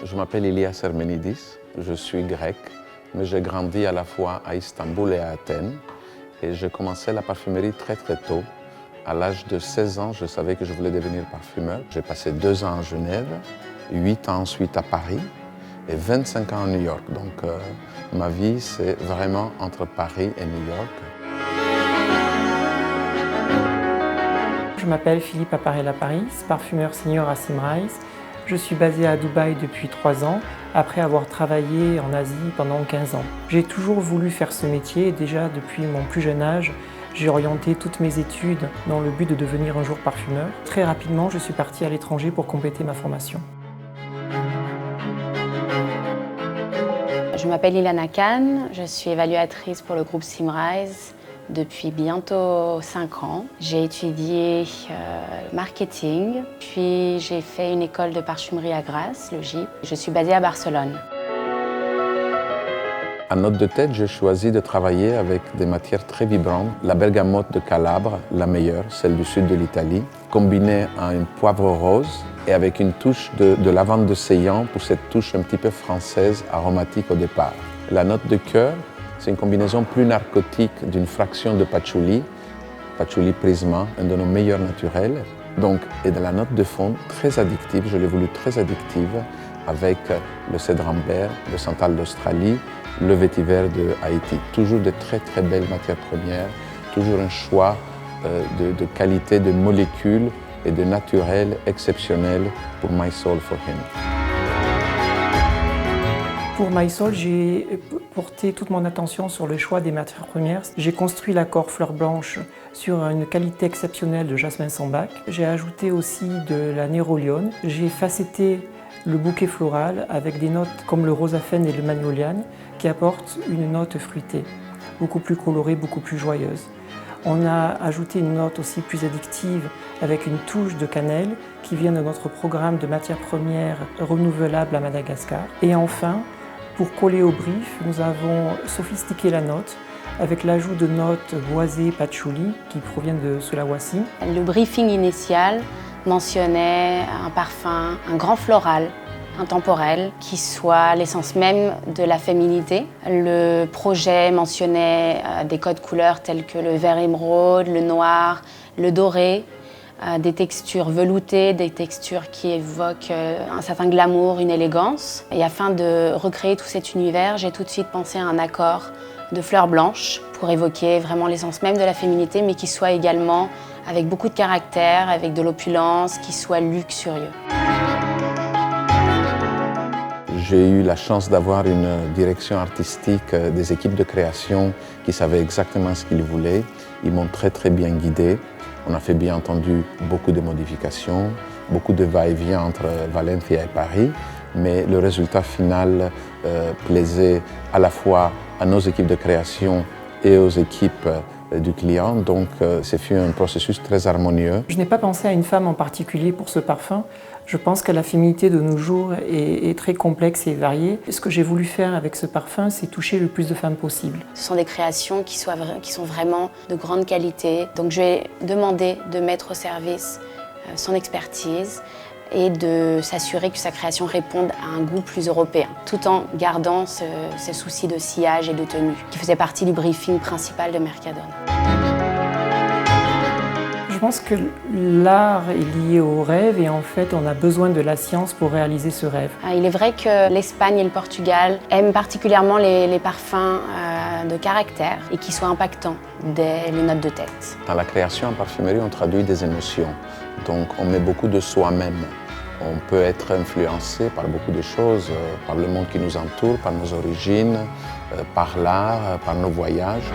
Je m'appelle Ilias Hermenidis, je suis grec, mais j'ai grandi à la fois à Istanbul et à Athènes. Et j'ai commencé la parfumerie très tôt. À l'âge de 16 ans, je savais que je voulais devenir parfumeur. J'ai passé 2 ans à Genève, 8 ans ensuite à Paris et 25 ans à New York. Donc ma vie, c'est vraiment entre Paris et New York. Je m'appelle Philippe Apparel-Paris, parfumeur senior à Symrise. Je suis basé à Dubaï depuis 3 ans, après avoir travaillé en Asie pendant 15 ans. J'ai toujours voulu faire ce métier et déjà depuis mon plus jeune âge, j'ai orienté toutes mes études dans le but de devenir un jour parfumeur. Très rapidement, je suis partie à l'étranger pour compléter ma formation. Je m'appelle Ilana Khan, je suis évaluatrice pour le groupe Symrise depuis bientôt 5 ans. J'ai étudié marketing, puis j'ai fait une école de parfumerie à Grasse, le GIP. Je suis basée à Barcelone. À note de tête, j'ai choisi de travailler avec des matières très vibrantes. La bergamote de Calabre, la meilleure, celle du sud de l'Italie, combinée à une poivre rose et avec une touche de lavande de Seillan pour cette touche un petit peu française, aromatique au départ. La note de cœur, c'est une combinaison plus narcotique d'une fraction de patchouli, patchouli prisma, un de nos meilleurs naturels. Donc, et de la note de fond très addictive, je l'ai voulu très addictive, avec le cèdre amber, le santal d'Australie, le vétiver de Haïti. Toujours de très belles matières premières, toujours un choix de qualité, de molécules et de naturel exceptionnel pour My Soul for Him. Pour My Soul, j'ai porté toute mon attention sur le choix des matières premières. J'ai construit l'accord fleur blanche sur une qualité exceptionnelle de jasmin sambac. J'ai ajouté aussi de la nérolione. J'ai facetté le bouquet floral avec des notes comme le rosafène et le magnoliane qui apportent une note fruitée, beaucoup plus colorée, beaucoup plus joyeuse. On a ajouté une note aussi plus addictive avec une touche de cannelle qui vient de notre programme de matières premières renouvelables à Madagascar. Et enfin, pour coller au brief, nous avons sophistiqué la note avec l'ajout de notes boisées patchouli qui proviennent de Sulawesi. Le briefing initial mentionnait un parfum, un grand floral, intemporel, qui soit l'essence même de la féminité. Le projet mentionnait des codes couleurs tels que le vert émeraude, le noir, le doré, des textures veloutées, des textures qui évoquent un certain glamour, une élégance. Et afin de recréer tout cet univers, j'ai tout de suite pensé à un accord de fleurs blanches pour évoquer vraiment l'essence même de la féminité, mais qui soit également avec beaucoup de caractère, avec de l'opulence, qui soit luxurieux. J'ai eu la chance d'avoir une direction artistique, des équipes de création qui savaient exactement ce qu'ils voulaient. Ils m'ont très bien guidé. On a fait bien entendu beaucoup de modifications, beaucoup de va-et-vient entre Valencia et Paris, mais le résultat final plaisait à la fois à nos équipes de création et aux équipes du client, donc c'est fut un processus très harmonieux. Je n'ai pas pensé à une femme en particulier pour ce parfum. Je pense que la féminité de nos jours est très complexe et variée. Ce que j'ai voulu faire avec ce parfum, c'est toucher le plus de femmes possible. Ce sont des créations qui sont vraiment de grande qualité. Donc je vais demander de mettre au service son expertise et de s'assurer que sa création réponde à un goût plus européen, tout en gardant ce souci de sillage et de tenue, qui faisait partie du briefing principal de Mercadona. Je pense que l'art est lié au rêve et en fait on a besoin de la science pour réaliser ce rêve. Il est vrai que l'Espagne et le Portugal aiment particulièrement les parfums de caractère et qui soient impactants dès les notes de tête. Dans la création en parfumerie, on traduit des émotions, donc on met beaucoup de soi-même. On peut être influencé par beaucoup de choses, par le monde qui nous entoure, par nos origines, par l'art, par nos voyages.